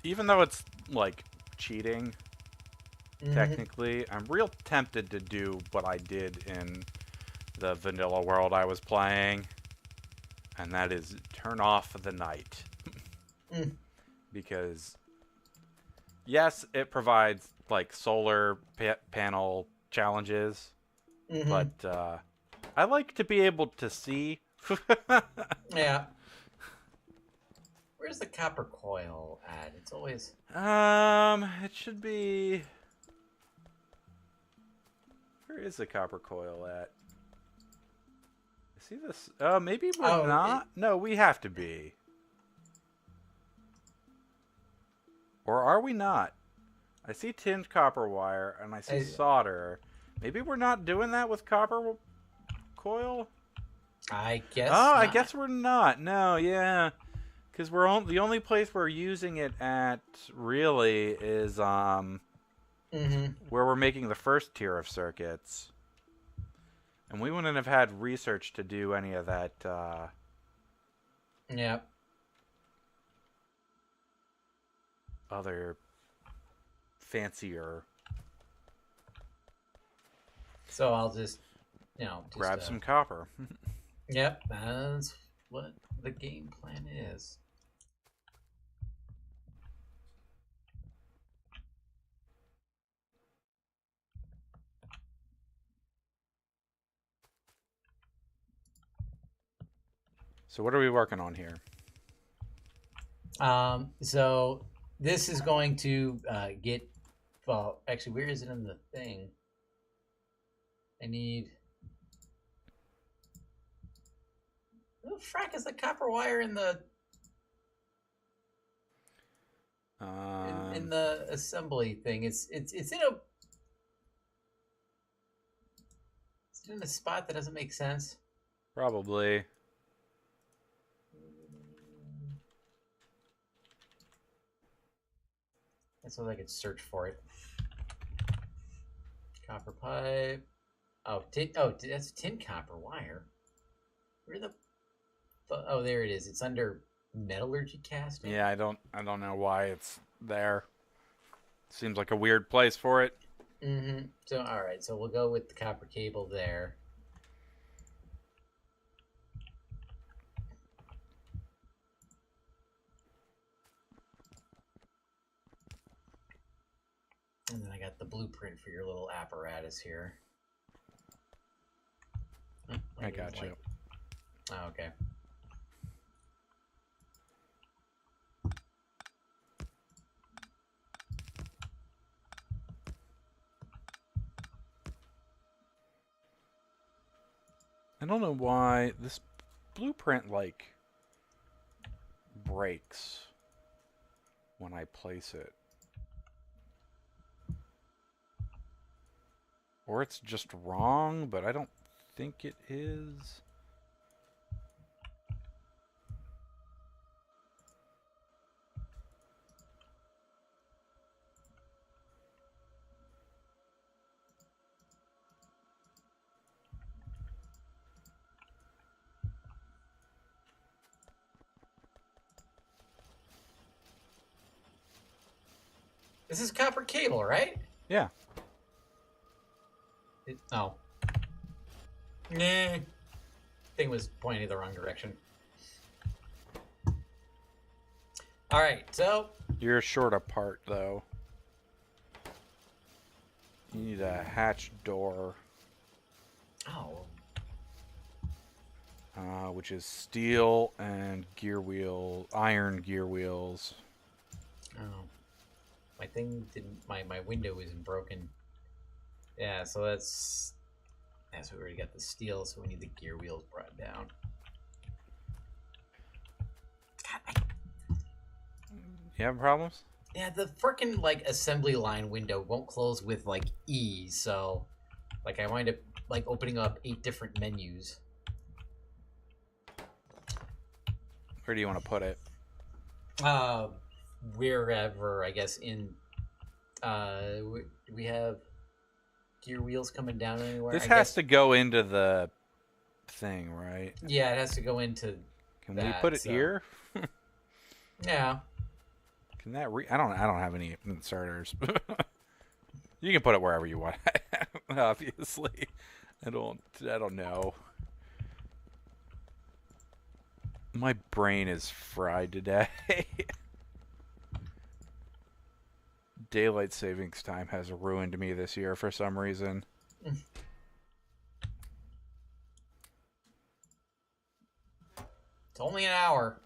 Even though it's like cheating, technically, I'm real tempted to do what I did in the vanilla world I was playing, and that is turn off the night. Because, yes, it provides like solar panel challenges, but I like to be able to see. Yeah. Where's the copper coil at? It's always... It should be... Where is the copper coil at? See this? Maybe we're not? No, we have to be. Or are we not? I see tinned copper wire, and I see solder. Maybe we're not doing that with copper coil? I guess not. I guess we're not. No, yeah. Because the only place we're using it at, really, is where we're making the first tier of circuits. And we wouldn't have had research to do any of that. Yeah. Other fancier. So I'll just, grab some copper. Yep, that's what the game plan is. So what are we working on here? So this is going to get... Well, actually, where is it in the thing? I need... Who the frack is the copper wire in the... in the assembly thing? It's in a... It's in a spot that doesn't make sense. Probably. So I could search for it. Copper pipe. Oh, that's tin copper wire. Where the... Oh, there it is. It's under metallurgy casting. Yeah, I don't know why it's there. Seems like a weird place for it. So, all right. So we'll go with the copper cable there. And then I got the blueprint for your little apparatus here. I got you. Oh, okay. I don't know why this blueprint, like, breaks when I place it. Or it's just wrong, but I don't think it is. This is copper cable, right? Yeah. Oh. Nah. Thing was pointing the wrong direction. All right, so... You're short a part, though. You need a hatch door. Oh. Which is steel and iron gear wheels. Oh. My thing didn't... My window isn't broken. Yeah, so that's... Yeah, so we already got the steel, so we need the gear wheels brought down. God, You having problems? Yeah, the frickin' like assembly line window won't close with like ease, so like I wind up like opening up 8 different menus. Where do you want to put it? Wherever, I guess. In we have gear wheels coming down anywhere. This has to go into the thing, right? Yeah, it has to go into. Can we put it here? Yeah. Can that I don't have any inserters. You can put it wherever you want. Obviously. I don't know. My brain is fried today. Daylight savings time has ruined me this year for some reason. It's only an hour.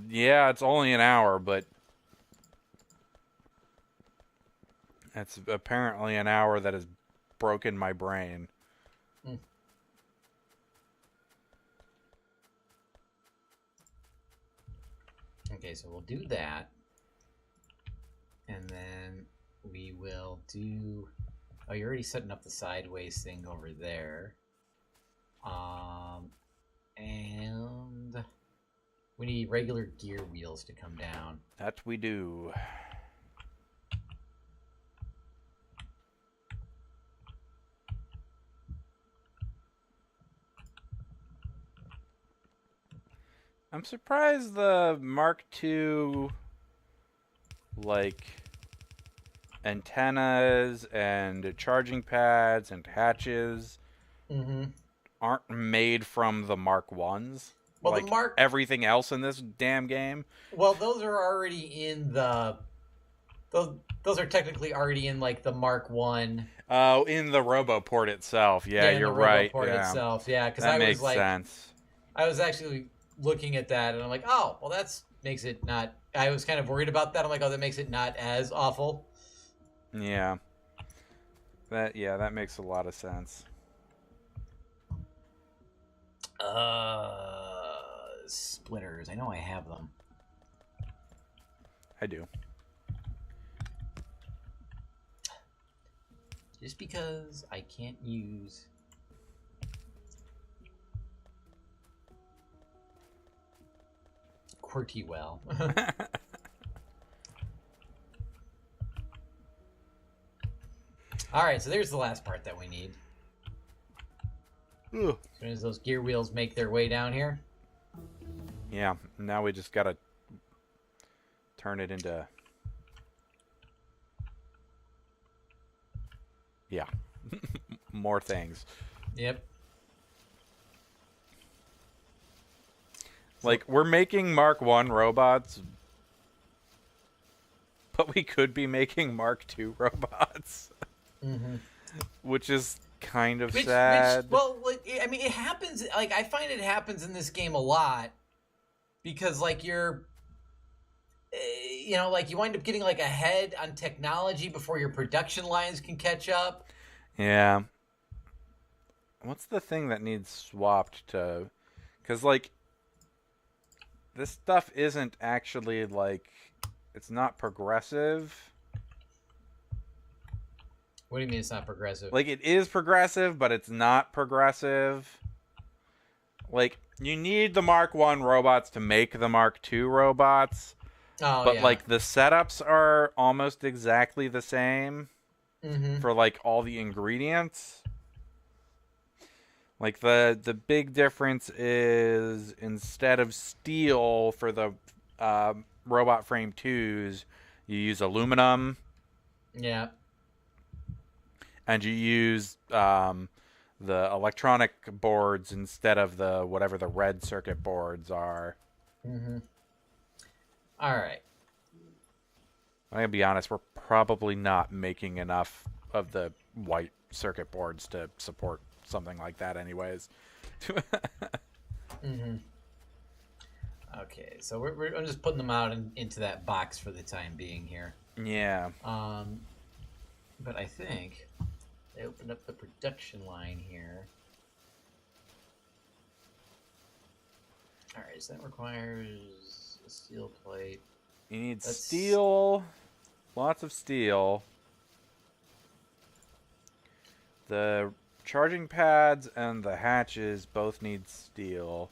Yeah, it's only an hour, but it's apparently an hour that has broken my brain. Okay, so we'll do that. And then we will do... Oh, you're already setting up the sideways thing over there. And we need regular gear wheels to come down. That we do. I'm surprised the Mark II, like, antennas and charging pads and hatches aren't made from the Mark I's. Well, like the Mark... everything else in this damn game. Well, those are already in the... Those are technically already in, like, the Mark I. Oh, in the RoboPort itself. Yeah, you're right. RoboPort itself, yeah. Because that makes sense. I was actually looking at that, and I'm like, oh, well, that makes it not... I was kind of worried about that. I'm like, oh, that makes it not as awful. Yeah. That makes a lot of sense. Splitters. I know I have them. I do. Just because I can't use... QWERTY well. Alright, so there's the last part that we need. Ugh. As soon as those gear wheels make their way down here. Yeah, now we just gotta turn it into... Yeah. More things. Yep. Like, we're making Mark I robots, but we could be making Mark II robots. Which is kind of sad. Well, like, I mean, it happens. Like, I find it happens in this game a lot because, like, you're, you know, like you wind up getting like ahead on technology before your production lines can catch up. Yeah. What's the thing that needs swapped to? Because, like, this stuff isn't actually, like, it's not progressive. What do you mean it's not progressive? Like, it is progressive, but it's not progressive. Like, you need the Mark I robots to make the Mark II robots. Oh, but, yeah. like, the setups are almost exactly the same for, like, all the ingredients. Like, the big difference is instead of steel for the Robot Frame 2s, you use aluminum. Yeah. And you use the electronic boards instead of the whatever the red circuit boards are. All right. I'm going to be honest, we're probably not making enough of the white circuit boards to support something like that anyways. Okay, so I'm just putting them out into that box for the time being here. Yeah. But I think they opened up the production line here. All right, so that requires a steel plate. You need steel, lots of steel. The charging pads and the hatches both need steel.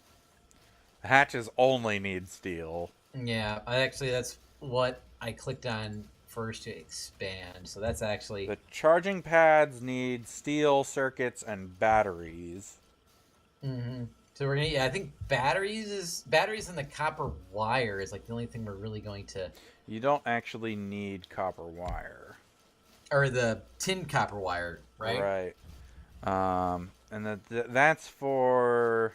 The hatches only need steel. Yeah, that's what I clicked on first to expand. So that's actually... The charging pads need steel circuits and batteries. So we're gonna, yeah, I think batteries and the copper wire is like the only thing we're really going to. You don't actually need copper wire. Or the tin copper wire, right? Right. And that's for.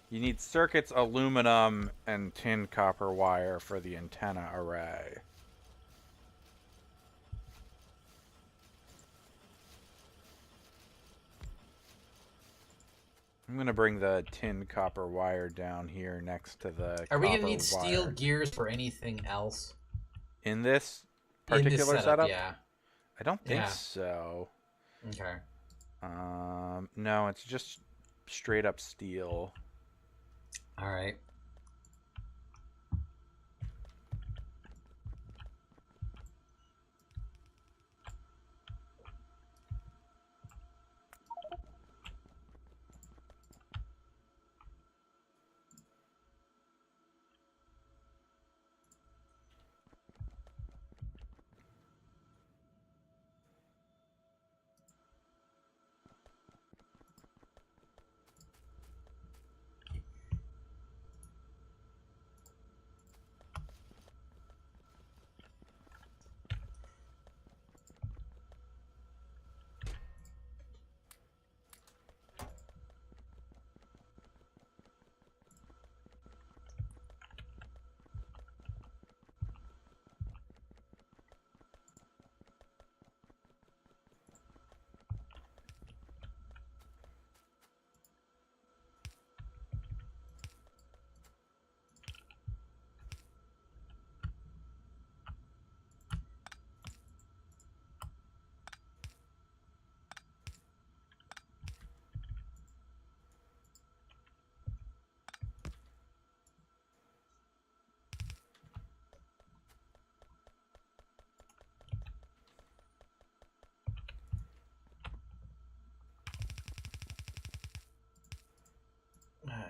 You need circuits, aluminum, and tin copper wire for the antenna array. I'm going to bring the tin copper wire down here next to the Are we going to need wire. steel gears for anything else? In this particular setup? Yeah. I don't think so. Okay. No, it's just straight up steel. All right.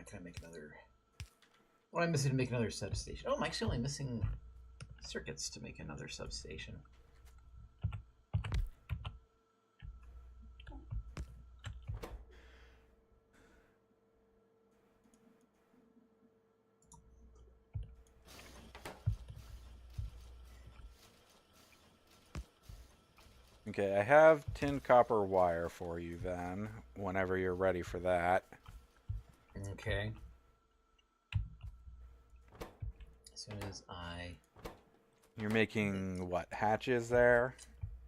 Can I make another? What am I missing to make another substation? Oh, I'm actually only missing circuits to make another substation. Okay, I have tin copper wire for you then, whenever you're ready for that. Okay. As soon as I... You're making, what, hatches there?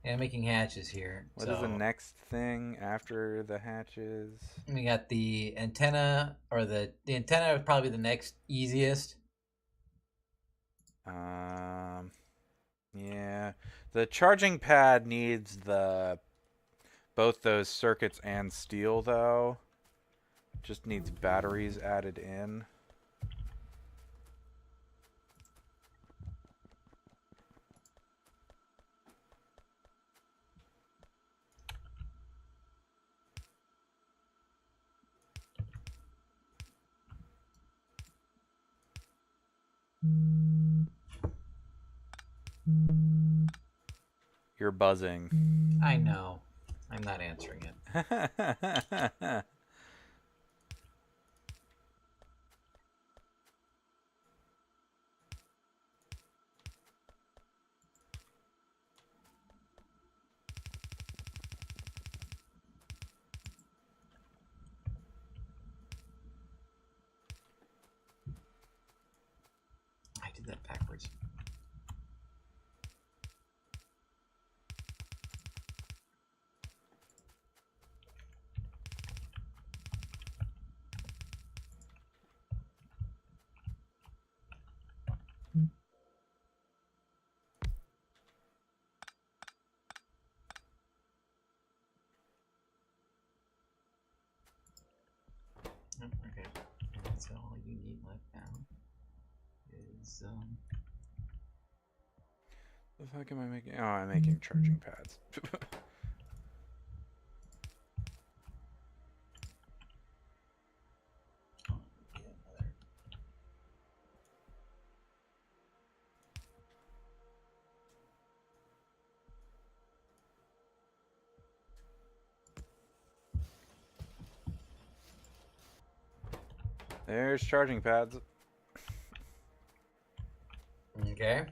Yeah, I'm making hatches here. What is the next thing after the hatches? We got the antenna, or the antenna is probably the next easiest. Yeah. The charging pad needs both those circuits and steel, though. Just needs batteries added in. You're buzzing. I know. I'm not answering it. I did that backwards. Okay. So all you need left now is The fuck am I making? Oh, I'm making charging pads. There's charging pads. Okay.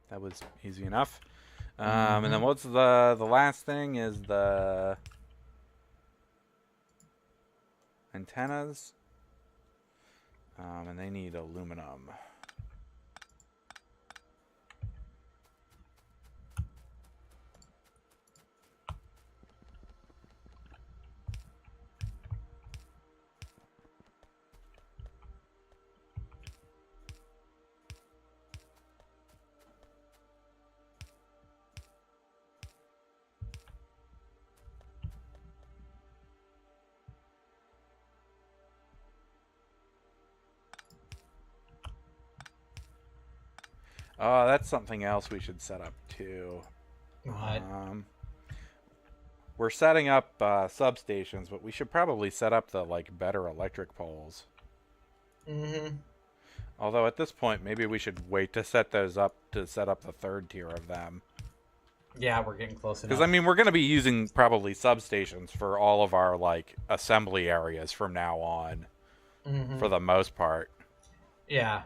That was easy enough. And then what's the last thing is the antennas. And they need aluminum. Oh, that's something else we should set up too. What? We're setting up substations, but we should probably set up the better electric poles. Although at this point, maybe we should wait to set those up to set up the third tier of them. Yeah, we're getting close enough. Because I mean, we're going to be using probably substations for all of our assembly areas from now on, for the most part. Yeah.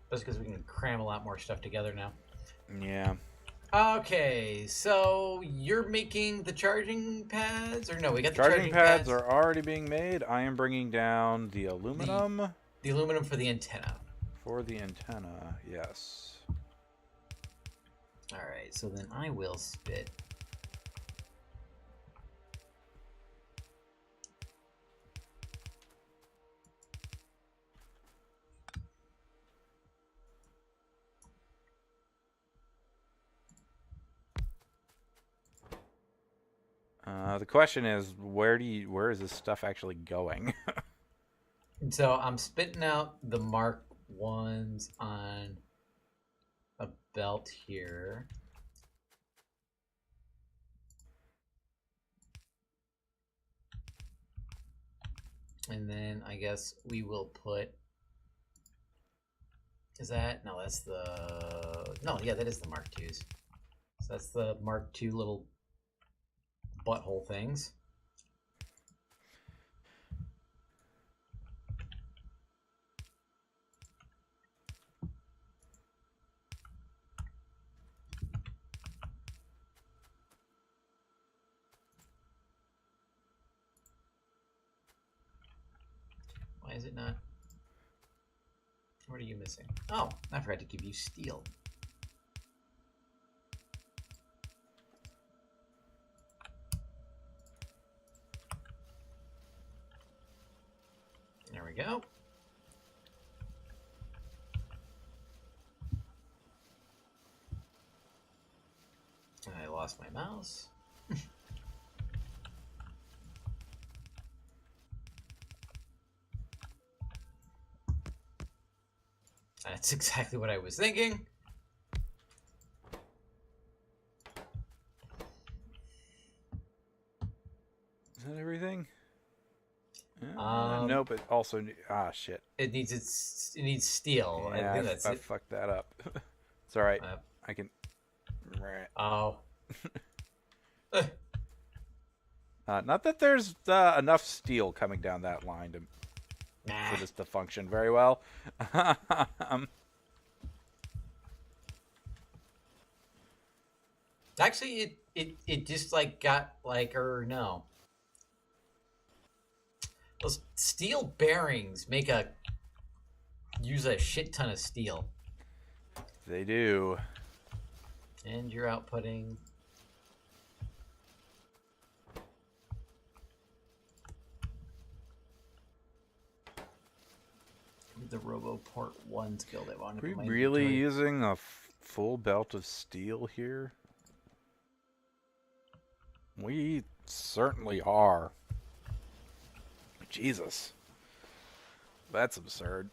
Just because we can cram a lot more stuff together now. Yeah. Okay, so you're making the charging pads? Or no, we got the charging pads are already being made. I am bringing down the aluminum. The aluminum for the antenna. For the antenna, yes. Alright, so then I will spit. The question is, where is this stuff actually going? So I'm spitting out the Mark 1s on a belt here. And then I guess we will put... Is that... No, that's the... No, yeah, that is the Mark 2s. So that's the Mark 2 little butthole things. Why is it not? What are you missing? Oh, I forgot to give you steel. There we go. I lost my mouse. That's exactly what I was thinking. Is that everything? Nope. It also shit. It needs steel. Yeah, I think that's I it. fucked that up. It's all right. I can. Oh. Not that there's enough steel coming down that line for this to function very well. Actually, it just got or no. Those steel bearings use a shit ton of steel. They do. And you're outputting. The RoboPort 1 skill they wanted. Are we really using a full belt of steel here? We certainly are. Jesus. That's absurd.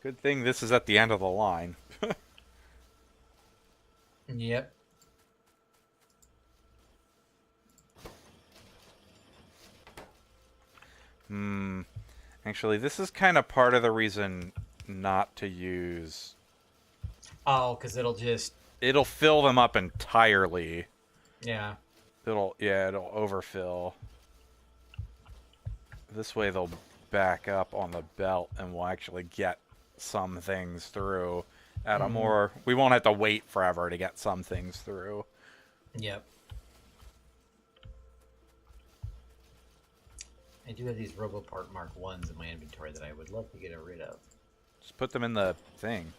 Good thing this is at the end of the line. Yep. Actually, this is kind of part of the reason not to use... Oh, because it'll fill them up entirely. Yeah. It'll overfill. This way they'll back up on the belt and we'll actually get some things through at a more... We won't have to wait forever to get some things through. Yep. I do have these RoboPart Mark 1s in my inventory that I would love to get rid of. Just put them in the thing.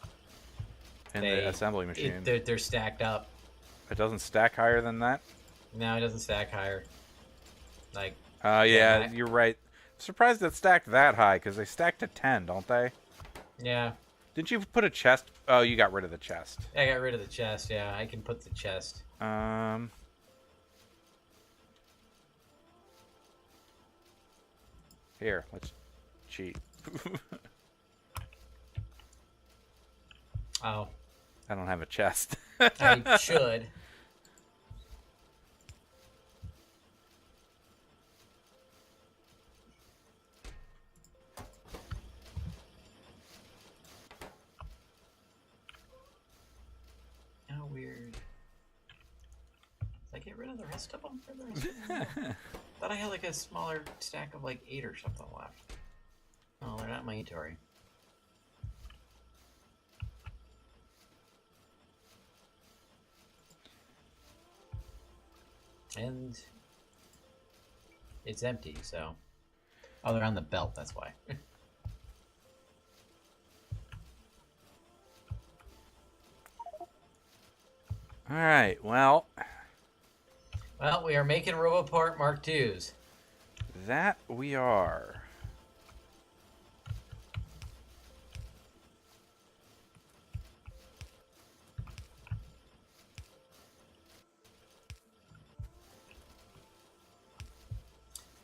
In the assembly machine. They're stacked up. It doesn't stack higher than that? No, it doesn't stack higher. Like... yeah, you're right. I'm surprised it stacked that high, because they stack to 10, don't they? Yeah. Didn't you put a chest? Oh, you got rid of the chest. I got rid of the chest, yeah. I can put the chest. Here, let's cheat. Oh. I don't have a chest. I should. How weird. Did I get rid of the rest of them for the rest of them? Thought I had like a smaller stack of like 8 or something left. Oh, they're not in my inventory. And it's empty, so... Oh, they're on the belt, that's why. Alright, well... Well, we are making RoboPart Mark 2s. That we are.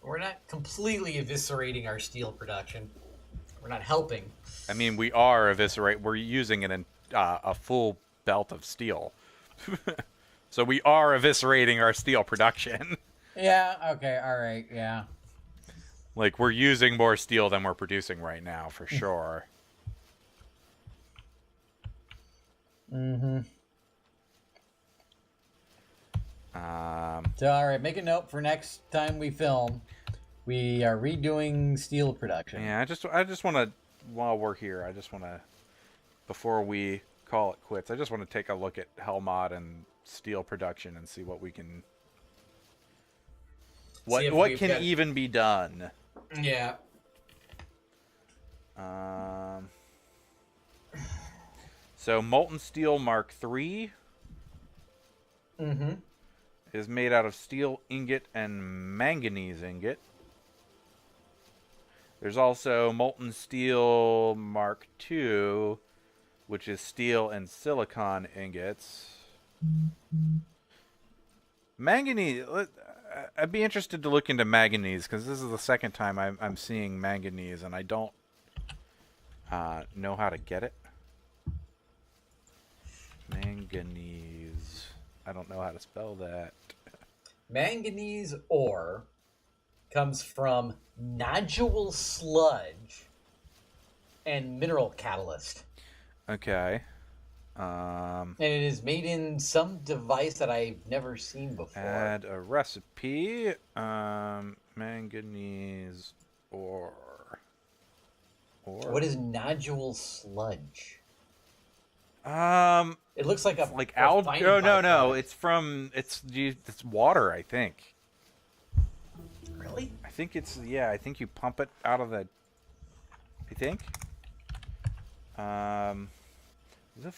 We're not completely eviscerating our steel production. We're not helping. I mean, we are we're using a full belt of steel. So we are eviscerating our steel production. Yeah, okay, alright, yeah. Like, we're using more steel than we're producing right now, for sure. Mm-hmm. So, alright, make a note for next time we film. We are redoing steel production. Yeah, I just want to, while we're here, before we call it quits, I just want to take a look at Hellmod and steel production and see what we can... What can even be done. Yeah. So Molten Steel Mark III is made out of steel ingot and manganese ingot. There's also Molten Steel Mark II, which is steel and silicon ingots. Manganese... I'd be interested to look into manganese, because this is the second time I'm seeing manganese, and I don't know how to get it. Manganese. I don't know how to spell that. Manganese ore comes from nodule sludge and mineral catalyst. Okay. And it is made in some device that I've never seen before. Add a recipe. Manganese ore. What is nodule sludge? It looks like algae. No. It's water, I think. Really? I think it's I think you pump it out of the. I think.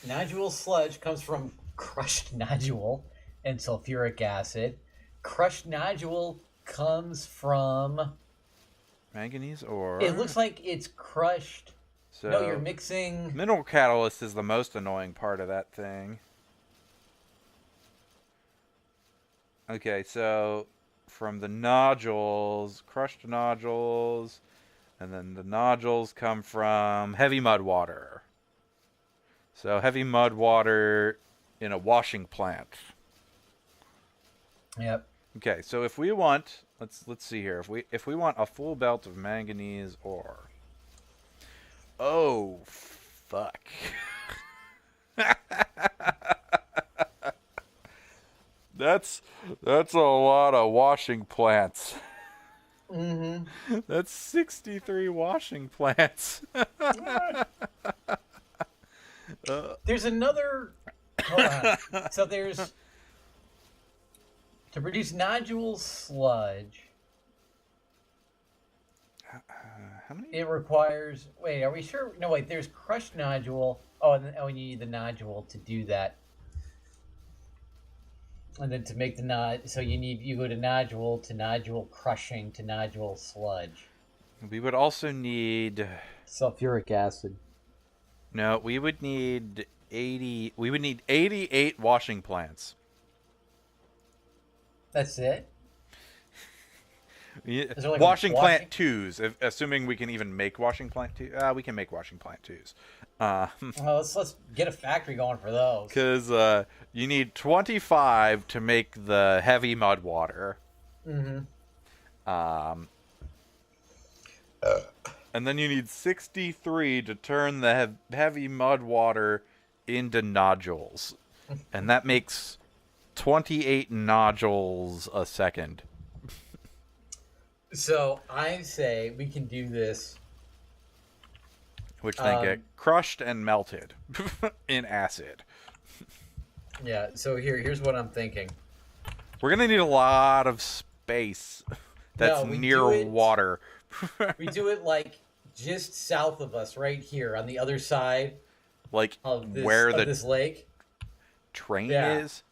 Nodule sludge comes from crushed nodule and sulfuric acid. Crushed nodule comes from manganese ore. It looks like it's crushed. So no, you're mixing... Mineral catalyst is the most annoying part of that thing. Okay, so from the nodules, crushed nodules, and then the nodules come from heavy mud water. So heavy mud water in a washing plant. Yep. Okay, so if we want, let's see here. If we want a full belt of manganese ore. Oh, fuck. That's a lot of washing plants. That's 63 washing plants. There's another. Hold on. So there's to produce nodule sludge. How many? It requires. Wait, are we sure? No, wait. There's crushed nodule. Oh, and then, you need the nodule to do that. And then to make the so you go to nodule crushing to nodule sludge. We would also need Sulfuric acid. No, we would need 80. We would need 88 washing plants. That's it. Like washing plant twos, assuming we can even make washing plant twos. We can make washing plant twos. Well, let's get a factory going for those. Because you need 25 to make the heavy mud water. And then you need 63 to turn the heavy mud water into nodules. And that makes 28 nodules a second. So I say we can do this. Which then get crushed and melted in acid. Yeah, so here's what I'm thinking. We're going to need a lot of space that's near water. We do it like just south of us, right here on the other side. Like of this lake. Train is?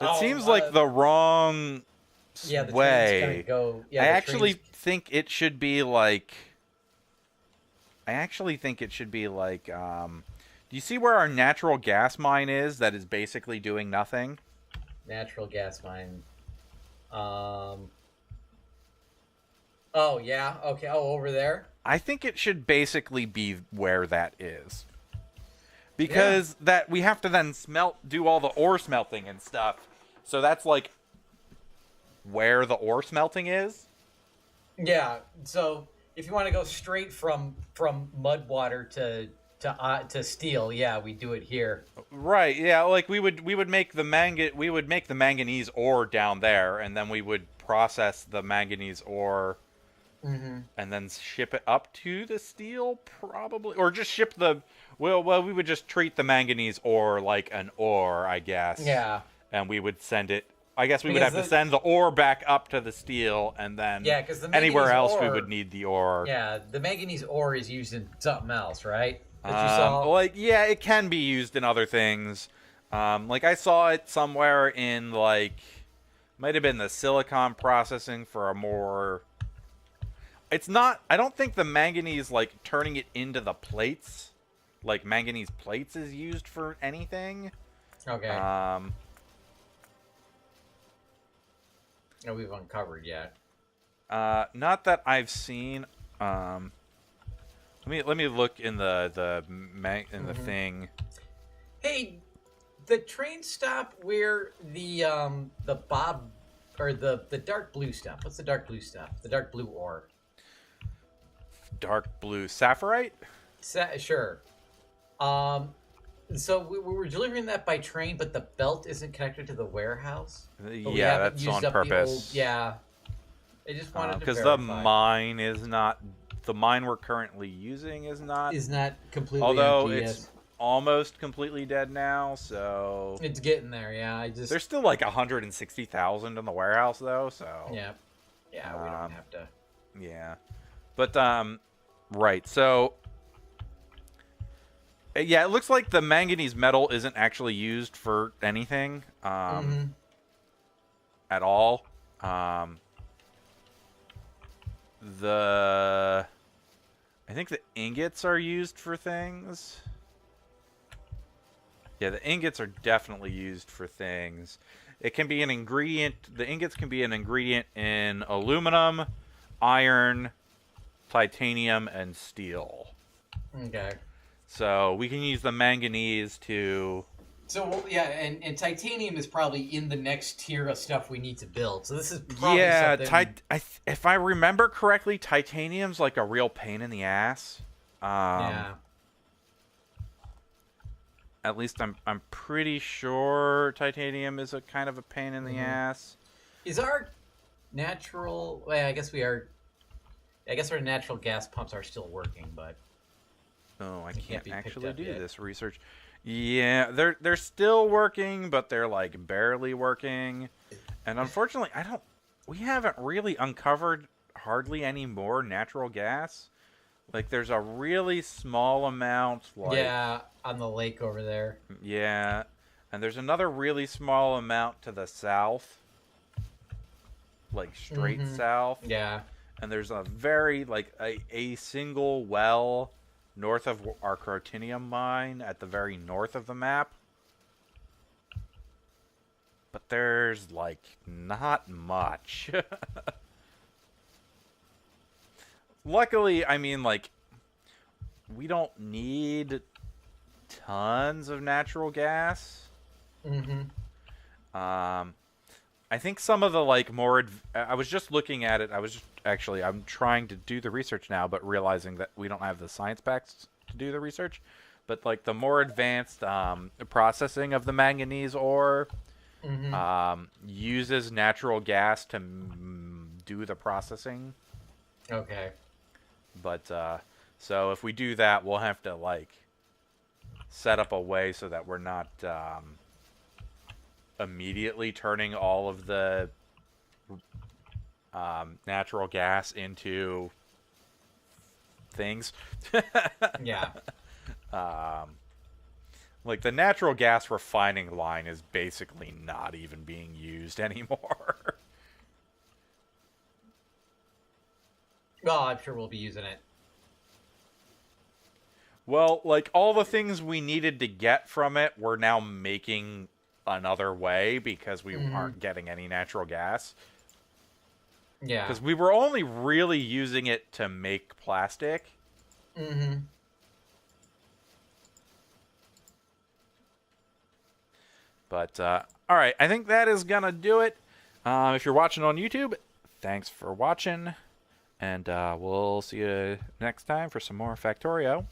It seems like the wrong the way. Go, I actually think it should be like... do you see where our natural gas mine is that is basically doing nothing? Natural gas mine. Oh, yeah. Okay. Oh, over there? I think it should basically be where that is. Because that we have to then do all the ore smelting and stuff. So that's like where the ore smelting is? Yeah. So if you want to go straight from mud water to steel, we do it here. Right. Yeah. Like we would make the manganese ore down there, and then we would process the manganese ore, and then ship it up to the steel, probably, or just ship the. Well, we would just treat the manganese ore like an ore, I guess. Yeah. And we would send it. I guess we would have to send the ore back up to the steel, and then anywhere else we would need the ore. Yeah, the manganese ore is used in something else, right? That you saw? It can be used in other things. Like I saw it somewhere in might have been the silicon processing for a more. It's not. I don't think the manganese turning it into the plates, like manganese plates, is used for anything. Okay. No, we've uncovered yet. Not that I've seen. Let me look in the thing. Hey, the train stop where the bob or the dark blue stuff. What's the dark blue stuff? The dark blue ore. Dark blue sapphirite? Sure. So we were delivering that by train, but the belt isn't connected to the warehouse. Yeah, that's on purpose. I just wanted to because the mine is not. The mine we're currently using is not completely. Although empty, it's almost completely dead now, so it's getting there. Yeah, there's still 160,000 in the warehouse though. So yeah, we don't have to. Yeah, but right. So yeah, it looks like the manganese metal isn't actually used for anything at all. I think the ingots are used for things. Yeah, the ingots are definitely used for things. It can be an ingredient. The ingots can be an ingredient in aluminum, iron, titanium, and steel. Okay. So we can use the manganese to... So, yeah, and titanium is probably in the next tier of stuff we need to build. So this is probably something... if I remember correctly, titanium's a real pain in the ass. Yeah. At least I'm pretty sure titanium is a kind of a pain in the ass. Is our Natural. Well, I guess we are. I guess our natural gas pumps are still working, but Oh, I it can't can't be picked actually up do yet. this research. Yeah, they're still working, but they're like barely working. And unfortunately, I don't. We haven't really uncovered hardly any more natural gas. Like, there's a really small amount. Like, Yeah, on the lake over there. yeah, and there's another really small amount to the south, like straight Mm-hmm. south. Yeah. And there's a very like a single well north of our Crotinium mine at the very north of the map. But there's like not much. Luckily, I mean, like, we don't need tons of natural gas. Mm-hmm. I think some of the like more. I was just looking at it. I was just actually. I'm trying to do the research now, but realizing that we don't have the science packs to do the research. But like the more advanced processing of the manganese ore Mm-hmm. uses natural gas to do the processing. Okay. But so if we do that, we'll have to like set up a way so that we're not immediately turning all of the natural gas into things. Yeah. Like the natural gas refining line is basically not even being used anymore. Well, I'm sure we'll be using it. Well, like all the things we needed to get from it, we're now making another way because we Mm-hmm. aren't getting any natural gas. Yeah. Because we were only really using it to make plastic. Mm-hmm. But, all right, I think that is going to do it. If you're watching on YouTube, thanks for watching. And we'll see you next time for some more Factorio.